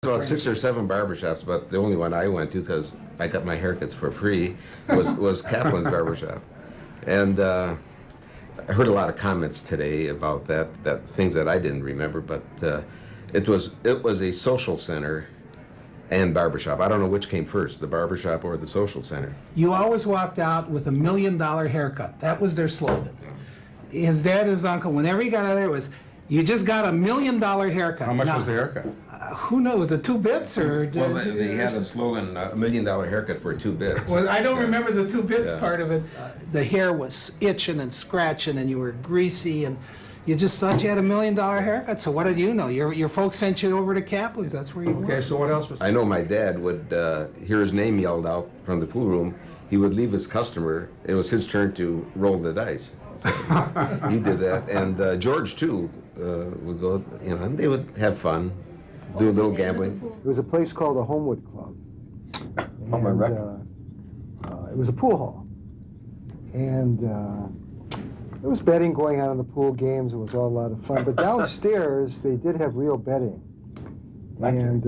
About 6 or 7 barbershops, but the only one I went to, because I got my haircuts for free, was Kaplan's barbershop. And I heard a lot of comments today about that things that I didn't remember, but it was a social center and barbershop. I don't know which came first, the barbershop or the social center. You always walked out with $1 million haircut. That was their slogan. His dad and his uncle, whenever he got out of there, it was, you just got $1 million haircut. How much was the haircut? Who knows? Was it 2 bits or? Well, they had a slogan, $1 million haircut for 2 bits. Well, I don't remember the 2 bits part of it. The hair was itching and scratching, and you were greasy, and you just thought you had $1 million haircut. So what did you know? Your folks sent you over to Kaplan's. That's where you went. Okay, so what else was? I know my dad would hear his name yelled out from the pool room. He would leave his customer. It was his turn to roll the dice. So he did that, and George too would go. You know, and they would have fun. Do a little gambling. There was a place called the Homewood Club. On my record. It was a pool hall. And there was betting going on in the pool games. It was all a lot of fun. But downstairs, they did have real betting. And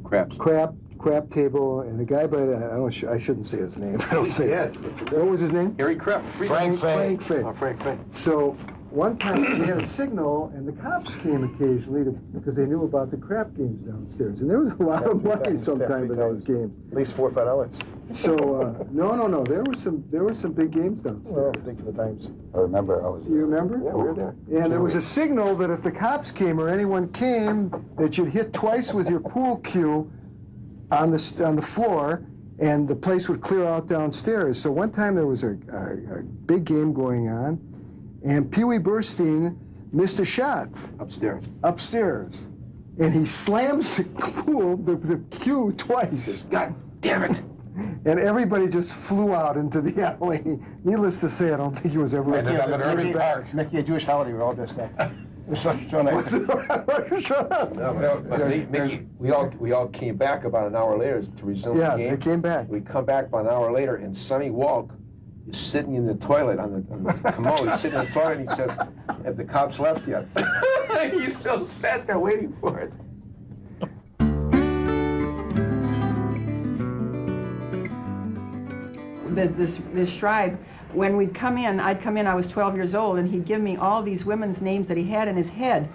crap table, and a guy by the, I shouldn't say his name. I don't say it. What was his name? Harry Krepp. Frank Fink. Oh, Frank Fink. So one time we had a signal, and the cops came occasionally because they knew about the crap games downstairs, and there was a lot of money sometimes in those games. At least $4 or $5. So no, there were some big games downstairs. Well, I think for the times. I remember. I was. You remember? Yeah, we were there. And there was a signal that if the cops came or anyone came, that you'd hit twice with your pool cue on the floor, and the place would clear out downstairs. So one time there was a big game going on, and Pee Wee Burstein missed a shot. Upstairs. And he slams the cue twice. God damn it! And everybody just flew out into the alley. Needless to say, I don't think he was ever Making a Jewish holiday, we're all dressed up. It was so nice. We all came back about an hour later to resume the game. Yeah, they came back. We come back about an hour later, and Sonny Walk is sitting in the toilet on the commode. He's sitting in the toilet, and he says, "Have the cops left yet?" He still sat there waiting for it. This Schreiber, when we'd come in, I'd come in, I was 12 years old, and he'd give me all these women's names that he had in his head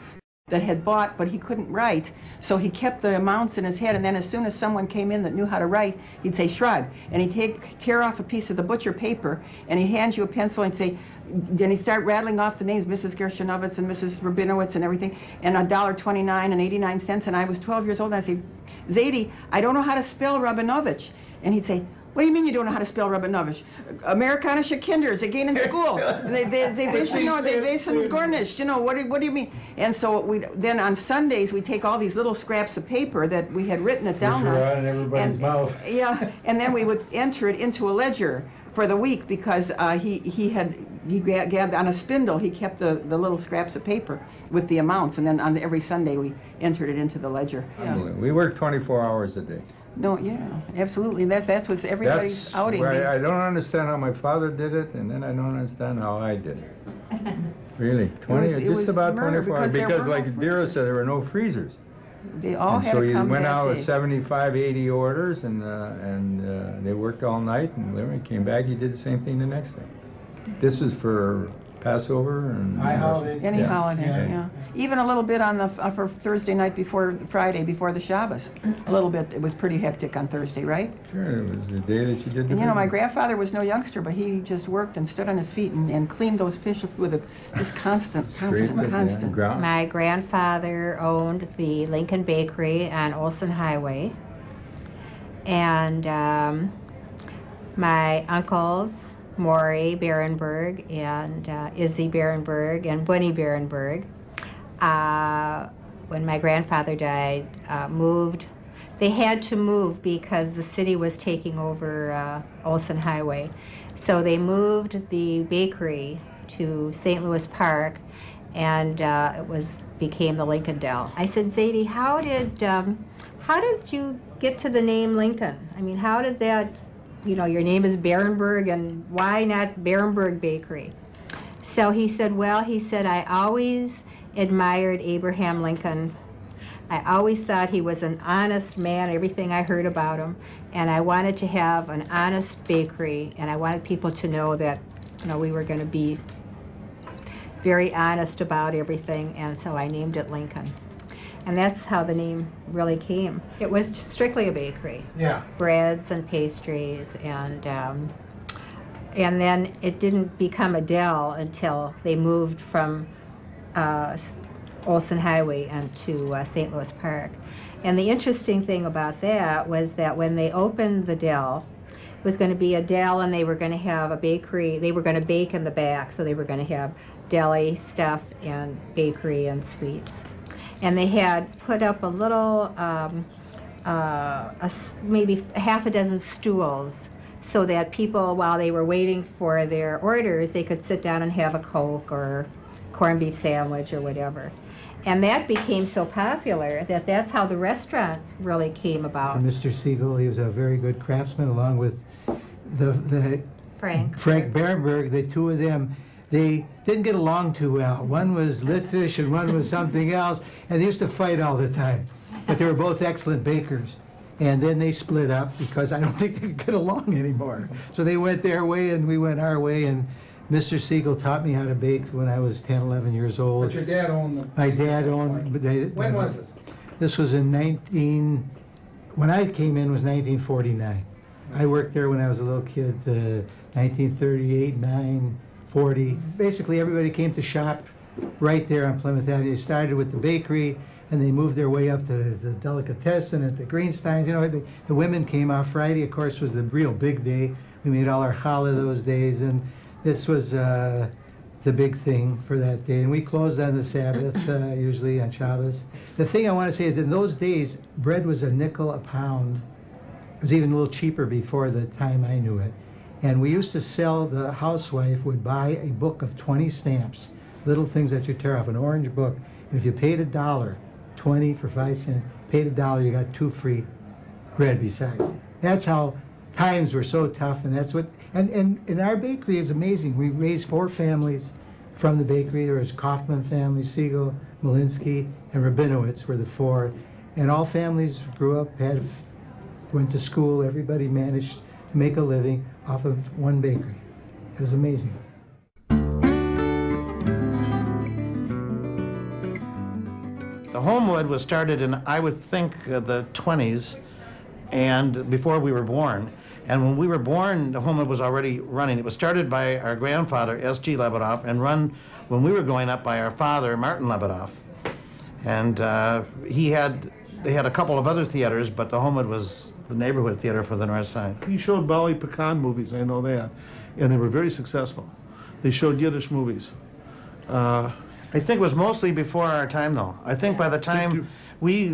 that had bought, but he couldn't write. So he kept the amounts in his head, and then as soon as someone came in that knew how to write, he'd say Schreiber, and he'd tear off a piece of the butcher paper, and he'd hand you a pencil and say, then he'd start rattling off the names, Mrs. Gershonovitz and Mrs. Rabinowitz and everything, and $1.29 and 89 cents, and I was 12 years old, and I'd say, Zadie, I don't know how to spell Rabinovich. And he'd say, what do you mean you don't know how to spell Rabinovich? Amerikanische Kinders, again in school. They wissen Gornish, you know, what do you mean? And so then on Sundays, we take all these little scraps of paper that we had written it down on. Right in everybody's mouth. Yeah, and then we would enter it into a ledger for the week because he grabbed on a spindle, he kept the little scraps of paper with the amounts, and then on every Sunday we entered it into the ledger. Yeah. We worked 24 hours a day. No, yeah, absolutely. That's what everybody's outing. I don't understand how my father did it, and then I don't understand how I did it. Really, just about 24 hours. Because like Dira said, there were no freezers. They all had to come. So you went out day. with 75, 80 orders, and they worked all night, and when they came back, you did the same thing the next day. This was for Passover and any holiday, yeah. Even a little bit on the for Thursday night before Friday before the Shabbos. A little bit. It was pretty hectic on Thursday, right? Sure, it was the day that you did. And you know, my grandfather was no youngster, but he just worked and stood on his feet and cleaned those fish with just constant. My grandfather owned the Lincoln Bakery on Olson Highway, and my uncles, Maury Berenberg and Izzy Berenberg and Bunny Berenberg, when my grandfather died, moved. They had to move because the city was taking over Olson Highway. So they moved the bakery to St. Louis Park, and it became the Lincoln Dell. I said, Zadie, how did you get to the name Lincoln? I mean, how did that, you know, your name is Berenberg, and why not Berenberg Bakery? So he said, well, I always admired Abraham Lincoln I always thought he was an honest man, everything I heard about him, and I wanted to have an honest bakery, and I wanted people to know that, you know, we were going to be very honest about everything, and so I named it Lincoln. And that's how the name really came. It was strictly a bakery. Yeah. Breads and pastries, and then it didn't become a Del until they moved from Olson Highway and to St. Louis Park. And the interesting thing about that was that when they opened the Del, it was going to be a Del, and they were going to have a bakery. They were going to bake in the back, so they were going to have deli stuff and bakery and sweets. And they had put up a little, maybe half a dozen stools, so that people, while they were waiting for their orders, they could sit down and have a Coke or corned beef sandwich or whatever. And that became so popular that that's how the restaurant really came about. Mr. Siegel, he was a very good craftsman, along with the Frank Berenberg. The two of them, they didn't get along too well. One was Litvish and one was something else, and they used to fight all the time. But they were both excellent bakers. And then they split up because I don't think they could get along anymore. So they went their way and we went our way, and Mr. Siegel taught me how to bake when I was 10, 11 years old. But your dad owned the... My dad owned... When was this? This was in when I came in was 1949. I worked there when I was a little kid, 1938, 9, 40. Basically everybody came to shop right there on Plymouth Avenue. They started with the bakery, and they moved their way up to the delicatessen at the Greensteins. You know, the women came out. Friday, of course, was the real big day. We made all our challah those days, and this was the big thing for that day. And we closed on the Sabbath, usually on Shabbos. The thing I want to say is in those days, bread was a nickel a pound. It was even a little cheaper before the time I knew it. And we used to sell, the housewife would buy a book of 20 stamps, little things that you tear off, an orange book. And if you paid $1, 20 for 5 cents, paid $1, you got 2 free bread besides. That's how times were so tough, and that's what, and in our bakery is amazing. We raised 4 families from the bakery. There was Kaufman family, Siegel, Malinsky, and Rabinowitz were the 4. And all families grew up, went to school. Everybody managed to make a living off of one bakery. It was amazing. The Homewood was started in, I would think, the 20s, and before we were born. And when we were born, the Homewood was already running. It was started by our grandfather, S.G. Lebedoff, and run when we were growing up by our father, Martin Lebedoff. And they had a couple of other theaters, but the Homewood was the neighborhood theater for the North Side. He showed Bali Pecan movies, I know that, and they were very successful. They showed Yiddish movies. I think it was mostly before our time, though. I think by the time we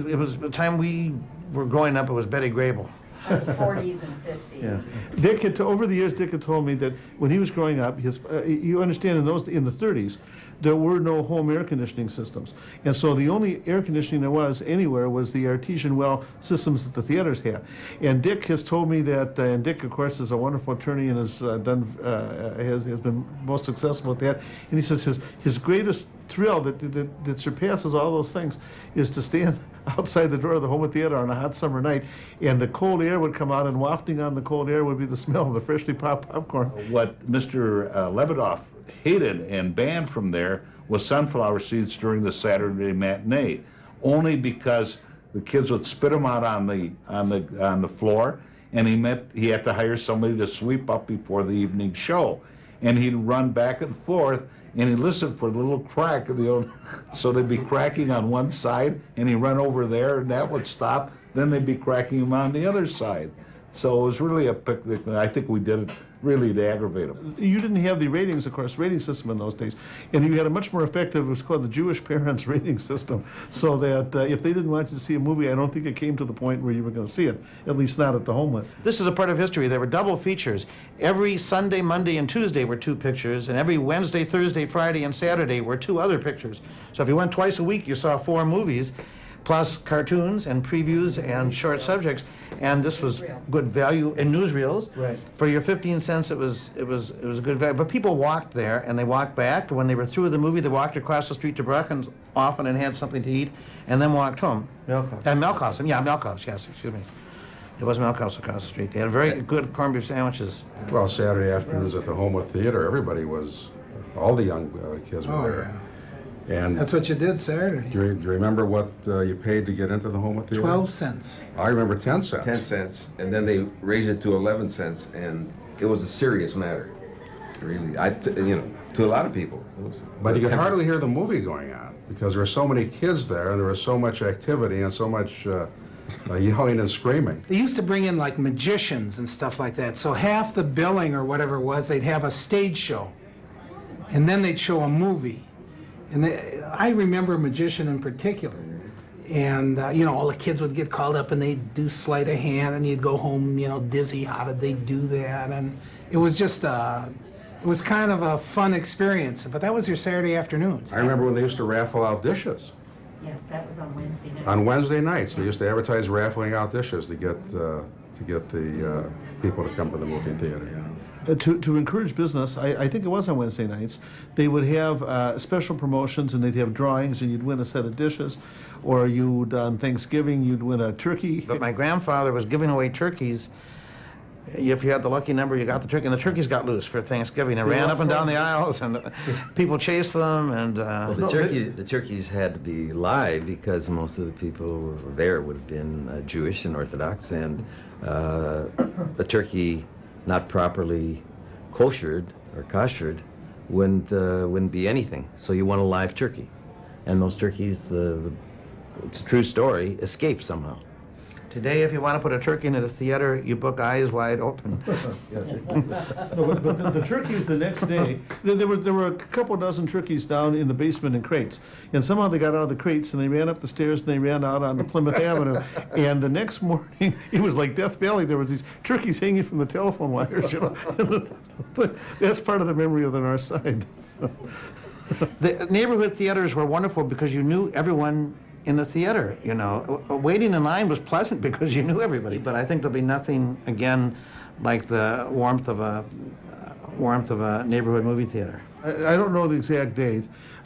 were growing up, it was Betty Grable. 40s and 50s. Yeah. Dick had, over the years, Dick had told me that when he was growing up, you understand in the 30s, there were no home air conditioning systems. And so the only air conditioning there was anywhere was the artesian well systems that the theaters had. And Dick has told me that, and Dick, of course, is a wonderful attorney and has been most successful at that. And he says his greatest thrill that surpasses all those things is to stand outside the door of the Homewood Theater on a hot summer night, and the cold air would come out, and wafting on the cold air would be the smell of the freshly popped popcorn. What Mr. Lebedoff hated and banned from there was sunflower seeds during the Saturday matinee, only because the kids would spit them out on the floor, and he had to hire somebody to sweep up before the evening show, and he'd run back and forth, and he'd listen for the little crack, so they'd be cracking on one side, and he'd run over there, and that would stop. Then they'd be cracking them on the other side. So it was really a picnic, and I think we did it really to aggravate them. You didn't have the ratings, of course, rating system in those days, and you had a much more effective, it was called the Jewish Parents Rating System, so that if they didn't want you to see a movie, I don't think it came to the point where you were going to see it, at least not at the Homewood. This is a part of history. There were double features. Every Sunday, Monday, and Tuesday were 2 pictures, and every Wednesday, Thursday, Friday, and Saturday were 2 other pictures. So if you went twice a week, you saw 4 movies. plus cartoons and previews and short subjects. And this was good value, and newsreels. Right. For your 15 cents, it was a good value. But people walked there, and they walked back. When they were through with the movie, they walked across the street to Bruckens often and had something to eat, and then walked home. Milkhouse. And Milkhouse, yeah, Milkhouse, yes, excuse me. It was Milkhouse across the street. They had very good corned beef sandwiches. Well, Saturday afternoons at the Homewood Theater, everybody was, all the young kids were there. Yeah. And That's what you did Saturday. do you remember what you paid to get into the Homewood Theater? 12 cents. I remember 10 cents. 10 cents, and then they raised it to 11 cents, and it was a serious matter. Really, to a lot of people. But you could hardly hear the movie going on because there were so many kids there, and there was so much activity and so much yelling and screaming. They used to bring in like magicians and stuff like that. So half the billing or whatever it was, they'd have a stage show, and then they'd show a movie. And I remember a magician in particular. And, all the kids would get called up and they'd do sleight of hand and you'd go home, dizzy. How did they do that? And it was just, it was kind of a fun experience. But that was your Saturday afternoons. I remember when they used to raffle out dishes. Yes, that was on Wednesday night. On Wednesday nights, they used to advertise raffling out dishes to get the people to come to the movie theater. To encourage business, I think it was on Wednesday nights, they would have special promotions and they'd have drawings and you'd win a set of dishes, or you'd, on Thanksgiving, you'd win a turkey. But my grandfather was giving away turkeys. If you had the lucky number, you got the turkey, and the turkeys got loose for Thanksgiving and ran up and down the aisles, and people chased them. And well, the turkeys had to be live because most of the people there would have been Jewish and Orthodox, and a turkey not properly koshered or koshered wouldn't be anything. So you want a live turkey, and those turkeys, it's a true story, escape somehow. Today, if you want to put a turkey into the theater, you book eyes wide open. No, but the turkeys the next day, there were a couple dozen turkeys down in the basement in crates. And somehow they got out of the crates and they ran up the stairs and they ran out onto Plymouth Avenue. And the next morning, it was like Death Valley. There was these turkeys hanging from the telephone wires, That's part of the memory of the North Side. The neighborhood theaters were wonderful because you knew everyone in the theater, Waiting in line was pleasant because you knew everybody, but I think there'll be nothing, again, like the warmth of a neighborhood movie theater. I don't know the exact date.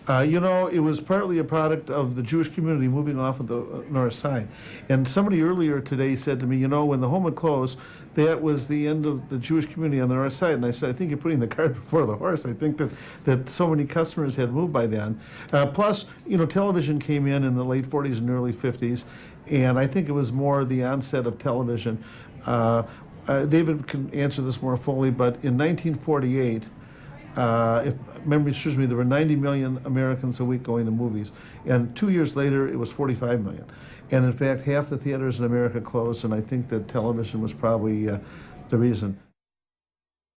It was partly a product of the Jewish community moving off of the North Side. And somebody earlier today said to me, when the Homewood closed, that was the end of the Jewish community on the North Side. And I said, I think you're putting the cart before the horse. I think that so many customers had moved by then. Plus, television came in the late 40s and early 50s. And I think it was more the onset of television. David can answer this more fully, but in 1948, if memory serves me, there were 90 million Americans a week going to movies. And 2 years later, it was 45 million. And in fact, half the theaters in America closed, and I think that television was probably the reason.